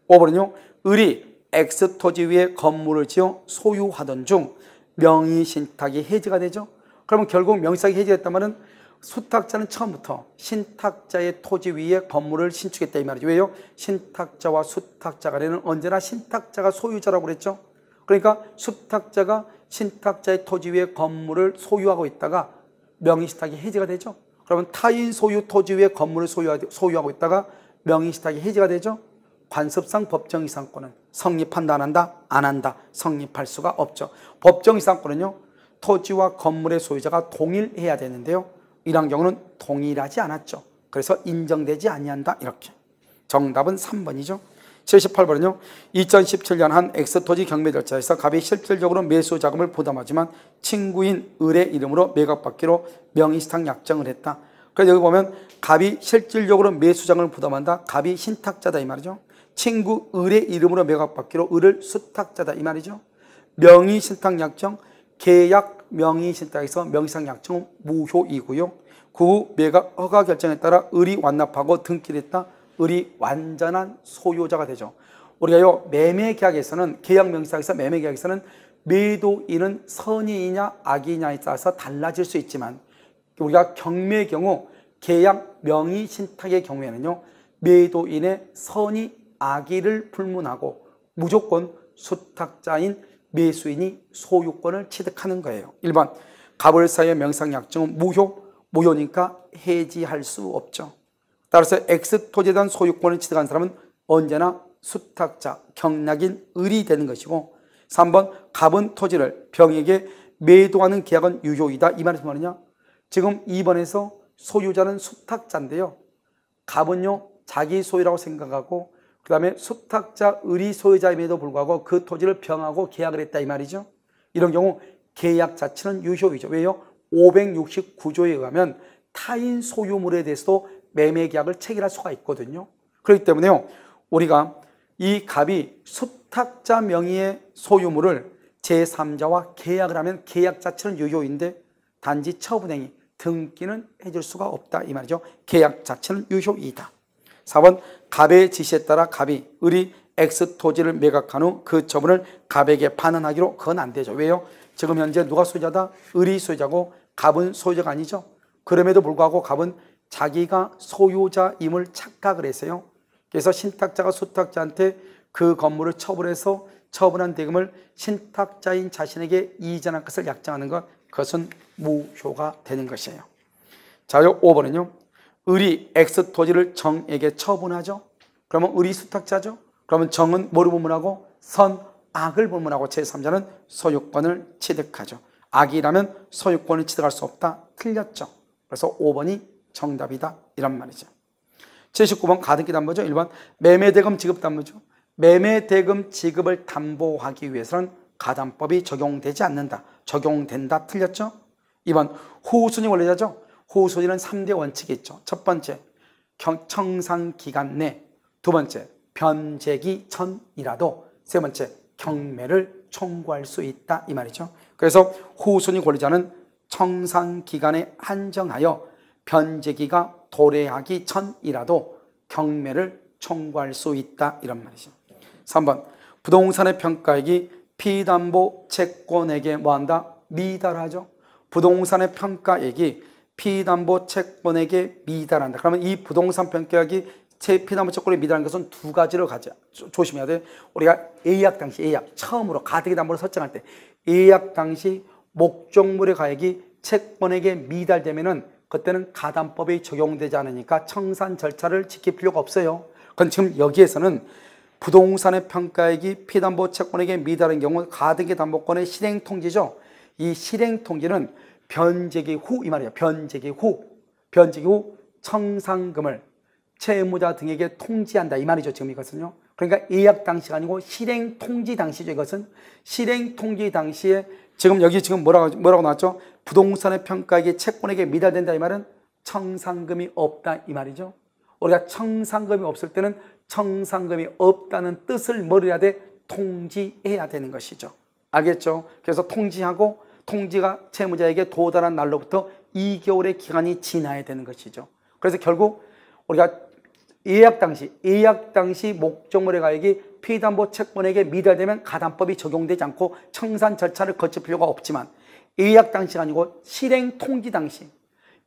5번은요 을이 X 토지 위에 건물을 지어 소유하던 중 명의신탁이 해지가 되죠. 그러면 결국 명의신탁이 해지됐다면 수탁자는 처음부터 신탁자의 토지 위에 건물을 신축했다 이 말이죠. 왜요? 신탁자와 수탁자 간에는 언제나 신탁자가 소유자라고 그랬죠. 그러니까 수탁자가 신탁자의 토지 위에 건물을 소유하고 있다가 명의신탁이 해지가 되죠. 그러면 타인 소유 토지 위에 건물을 소유하고 있다가 명의신탁이 해지가 되죠. 관습상 법정이상권은 성립한다 안 한다? 안 한다. 성립할 수가 없죠. 법정이상권은요 토지와 건물의 소유자가 동일해야 되는데요 이런 경우는 동일하지 않았죠. 그래서 인정되지 아니한다 이렇게. 정답은 3번이죠. 78번은요 2017년 한 X토지 경매 절차에서 갑이 실질적으로 매수 자금을 부담하지만 친구인 을의 이름으로 매각받기로 명의신탁 약정을 했다. 그래서 여기 보면 갑이 실질적으로 매수 자금을 부담한다. 갑이 신탁자다 이 말이죠. 친구 을의 이름으로 매각받기로 을을 수탁자다 이 말이죠. 명의신탁 약정, 계약 명의신탁에서 명의신탁 약정은 무효이고요. 그 후 매각 허가 결정에 따라 을이 완납하고 등기를 했다. 을이 완전한 소유자가 되죠. 우리가요 매매계약에서는 계약 명의신탁에서 매매계약에서는 매도인은 선의이냐 악의냐에 따라서 달라질 수 있지만 우리가 경매의 경우 계약 명의신탁의 경우에는요 매도인의 선의 악의를 불문하고 무조건 수탁자인 매수인이 소유권을 취득하는 거예요. 1번 갑을 사이의 명의신탁 약정은 무효니까 해지할 수 없죠. 따라서 X토지에 대한 소유권을 취득한 사람은 언제나 수탁자, 경락인 을이 되는 것이고 3번 갑은 토지를 병에게 매도하는 계약은 유효이다. 이 말이 무슨 말이냐? 지금 2번에서 소유자는 수탁자인데요 갑은요 자기 소유라고 생각하고 그 다음에 수탁자 을이 소유자임에도 불구하고 그 토지를 병하고 계약을 했다 이 말이죠. 이런 경우 계약 자체는 유효이죠. 왜요? 569조에 의하면 타인 소유물에 대해서도 매매계약을 체결할 수가 있거든요. 그렇기 때문에요 우리가 이 갑이 수탁자 명의의 소유물을 제3자와 계약을 하면 계약 자체는 유효인데 단지 처분행위, 등기는 해줄 수가 없다 이 말이죠. 계약 자체는 유효이다. 4번 갑의 지시에 따라 갑이 을이 X 토지를 매각한 후 그 처분을 갑에게 반환하기로 그건 안 되죠. 왜요? 지금 현재 누가 소유자다? 을이 소유자고 갑은 소유자가 아니죠. 그럼에도 불구하고 갑은 자기가 소유자임을 착각을 했어요. 그래서 신탁자가 수탁자한테 그 건물을 처분해서 처분한 대금을 신탁자인 자신에게 이전할 것을 약정하는 것, 그것은 무효가 되는 것이에요. 자, 5번은요. 을이 X 토지를 정에게 처분하죠. 그러면 을이 수탁자죠. 그러면 정은 뭐를 불문하고? 선악을 불문하고 제3자는 소유권을 취득하죠. 악이라면 소유권을 취득할 수 없다. 틀렸죠. 그래서 5번이 정답이다. 이런 말이죠. 79번 가등기 담보죠. 1번 매매대금 지급 담보죠. 매매대금 지급을 담보하기 위해서는 가담법이 적용되지 않는다. 적용된다. 틀렸죠. 2번 후순위 원리자죠. 후순위는 3대 원칙이 있죠. 첫 번째, 청산기간 내. 두 번째, 변제기 전이라도. 세 번째, 경매를 청구할 수 있다. 이 말이죠. 그래서 후순위 권리자는 청산기간에 한정하여 변제기가 도래하기 전이라도 경매를 청구할 수 있다. 이런 말이죠. 3번 부동산의 평가액이 피담보 채권에게 뭐한다? 미달하죠. 부동산의 평가액이 피담보 채권에게 미달한다. 그러면 이 부동산 평가액이 피담보 채권에 미달한 것은 두 가지를 조심해야 돼. 우리가 예약 당시, 처음으로 가등기 담보를 설정할 때 예약 당시 목적물의 가액이 채권에게 미달되면은 그때는 가담법이 적용되지 않으니까 청산 절차를 지킬 필요가 없어요. 그건 지금 여기에서는 부동산의 평가액이 피담보 채권에게 미달한 경우 가등기 담보권의 실행 통지죠. 이 실행 통지는 변제기 후 이 말이에요. 변제기 후 청산금을 채무자 등에게 통지한다 이 말이죠. 지금 이것은요. 그러니까 예약 당시가 아니고 실행 통지 당시죠. 이것은 실행 통지 당시에 지금 여기 지금 뭐라고 나왔죠? 부동산의 평가액이 채권에게 미달된다 이 말은 청산금이 없다 이 말이죠. 우리가 청산금이 없을 때는 청산금이 없다는 뜻을 뭘 해야 돼? 통지해야 되는 것이죠. 알겠죠? 그래서 통지하고 통지가 채무자에게 도달한 날로부터 2개월의 기간이 지나야 되는 것이죠. 그래서 결국 우리가 예약 당시 목적물의 가액이 피담보 채권에게 미달되면 가담법이 적용되지 않고 청산 절차를 거칠 필요가 없지만 예약 당시가 아니고 실행 통지 당시,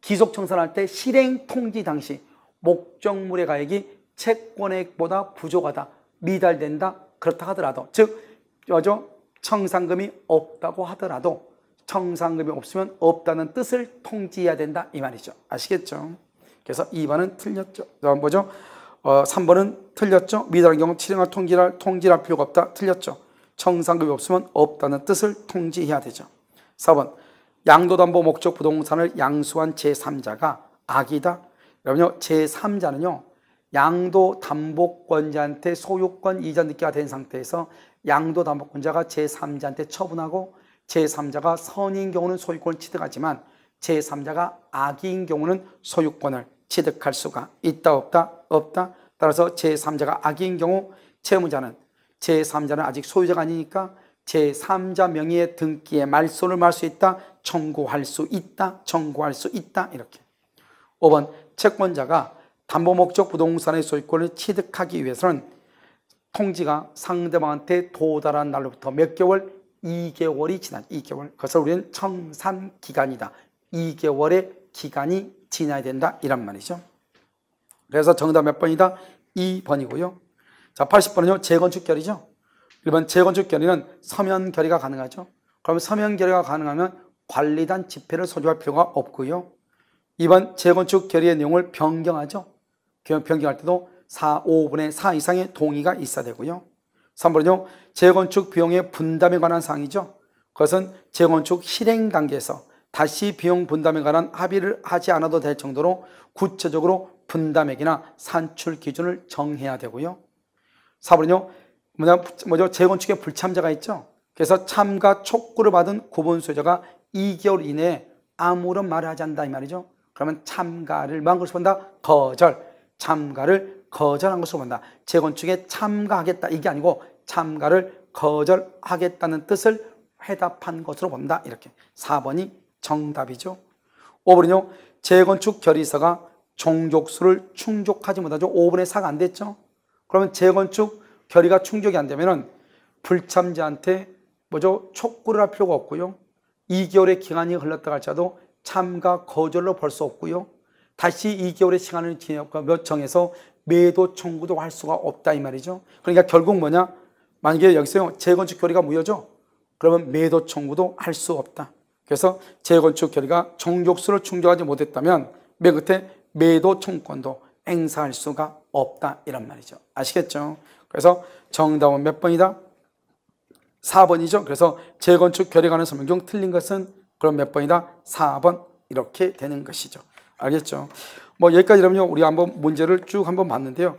기속 청산할 때 실행 통지 당시 목적물의 가액이 채권액보다 부족하다, 미달된다 그렇다 하더라도 즉 청산금이 없다고 하더라도 청산금이 없으면 없다는 뜻을 통지해야 된다 이 말이죠. 아시겠죠? 그래서 2번은 틀렸죠. 3번은 틀렸죠. 미달한 경우 실행할 통지할 필요가 없다. 틀렸죠. 청산금이 없으면 없다는 뜻을 통지해야 되죠. 4번 양도담보 목적 부동산을 양수한 제3자가 악이다. 여러분요, 제3자는요 양도담보권자한테 소유권 이전 등기가 된 상태에서 양도담보권자가 제3자한테 처분하고 제3자가 선인 경우는 소유권을 취득하지만 제3자가 악인 경우는 소유권을 취득할 수가 있다 없다? 없다. 따라서 제3자가 악인 경우 채무자는 제3자는 아직 소유자가 아니니까 제3자 명의의 등기에 말소를 말 수 있다. 청구할 수 있다. 청구할 수 있다. 이렇게. 5번 채권자가 담보목적 부동산의 소유권을 취득하기 위해서는 통지가 상대방한테 도달한 날로부터 몇 개월? 2개월이 지난 2개월. 그래서 우리는 청산기간이다. 2개월의 기간이 지나야 된다 이란 말이죠. 그래서 정답 몇 번이다? 2번이고요. 자, 80번은요 재건축 결의죠. 1번 재건축 결의는 서면 결의가 가능하죠. 그러면 서면 결의가 가능하면 관리단 집회를 소집할 필요가 없고요. 2번 재건축 결의의 내용을 변경하죠. 변경할 때도 5분의 4 이상의 동의가 있어야 되고요. 3번은요 재건축 비용의 분담에 관한 사항이죠. 그것은 재건축 실행 단계에서 다시 비용 분담에 관한 합의를 하지 않아도 될 정도로 구체적으로 분담액이나 산출 기준을 정해야 되고요. 4번은요 재건축에 불참자가 있죠. 그래서 참가 촉구를 받은 구분 소유자가 2개월 이내에 아무런 말을 하지 않는다 이 말이죠. 그러면 참가를 한 것으로 본다. 참가를 거절한 것으로 본다. 재건축에 참가하겠다 이게 아니고 참가를 거절하겠다는 뜻을 회답한 것으로 본다. 이렇게 4번이 정답이죠. 5번은요 재건축 결의서가 종족수를 충족하지 못하죠. 5분의 4가 안 됐죠. 그러면 재건축 결의가 충족이 안 되면은 불참자한테 촉구를 할 필요가 없고요. 2개월의 기간이 흘렀다 할지라도 참가 거절로 볼 수 없고요. 다시 2개월의 시간을 정해서 매도 청구도 할 수가 없다 이 말이죠. 그러니까 결국 뭐냐? 만약에 여기서 재건축 결의가 무효죠. 그러면 매도 청구도 할 수 없다. 그래서 재건축 결의가 종족수를 충족하지 못했다면 맨 끝에 매도 청구권도 행사할 수가 없다 이런 말이죠. 아시겠죠? 그래서 정답은 몇 번이다? 4번이죠. 그래서 재건축 결의에 관한 설명 중 틀린 것은 그럼 몇 번이다? 4번 이렇게 되는 것이죠. 알겠죠? 여기까지 그러면요 우리 한번 문제를 쭉 한번 봤는데요.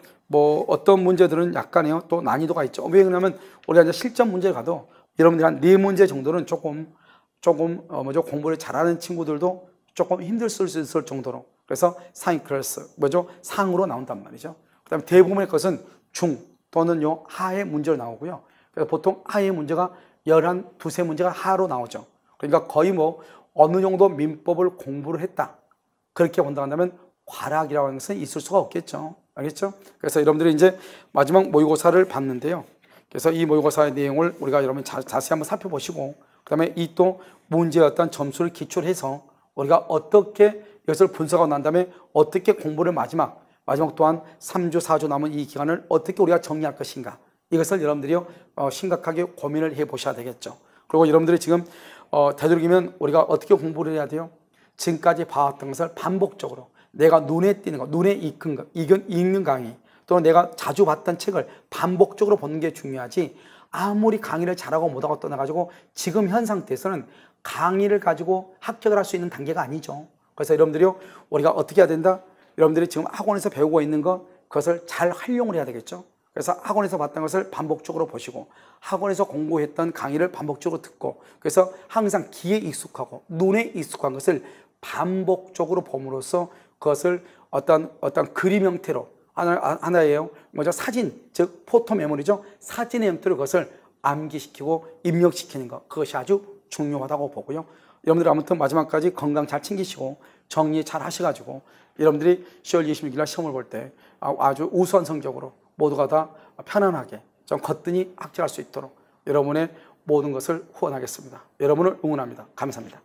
어떤 문제들은 약간의 또 난이도가 있죠. 왜 그러냐면 우리가 이제 실전 문제 가도 여러분들이 한 4문제 정도는 조금 공부를 잘하는 친구들도 조금 힘들 수 있을 정도로 그래서 상위 클래스 상으로 나온단 말이죠. 그 다음에 대부분의 것은 중 또는 하의 문제로 나오고요. 그래서 보통 하의 문제가 11, 두세 문제가 하로 나오죠. 그러니까 거의 어느 정도 민법을 공부를 했다. 그렇게 본다 한다면 과락이라고 하는 것은 있을 수가 없겠죠. 알겠죠? 그래서 여러분들이 이제 마지막 모의고사를 봤는데요. 그래서 이 모의고사의 내용을 우리가 여러분 자세히 한번 살펴보시고 그 다음에 이 또 문제의 어떤 점수를 기초로 해서 우리가 어떻게 이것을 분석하고 난 다음에 어떻게 공부를 마지막 또한 3주, 4주 남은 이 기간을 어떻게 우리가 정리할 것인가 이것을 여러분들이 심각하게 고민을 해보셔야 되겠죠. 그리고 여러분들이 지금 되도록이면 우리가 어떻게 공부를 해야 돼요? 지금까지 봐왔던 것을 반복적으로 내가 눈에 띄는 것, 눈에 읽는 강의 또는 내가 자주 봤던 책을 반복적으로 보는 게 중요하지 아무리 강의를 잘하고 못하고 떠나가지고 지금 현 상태에서는 강의를 가지고 합격을 할 수 있는 단계가 아니죠. 그래서 여러분들이 우리가 어떻게 해야 된다? 여러분들이 지금 학원에서 배우고 있는 것 그것을 잘 활용을 해야 되겠죠. 그래서 학원에서 봤던 것을 반복적으로 보시고 학원에서 공부했던 강의를 반복적으로 듣고 그래서 항상 귀에 익숙하고 눈에 익숙한 것을 반복적으로 봄으로써 그것을 어떤 그림 형태로 하나예요. 먼저 사진, 즉 포토 메모리죠. 사진의 형태로 그것을 암기시키고 입력시키는 것, 그것이 아주 중요하다고 보고요. 여러분들 아무튼 마지막까지 건강 잘 챙기시고 정리 잘 하셔가지고 여러분들이 10월 26일 날 시험을 볼 때 아주 우수한 성적으로 모두가 다 편안하게 좀 거뜬히 합격할 수 있도록 여러분의 모든 것을 후원하겠습니다. 여러분을 응원합니다. 감사합니다.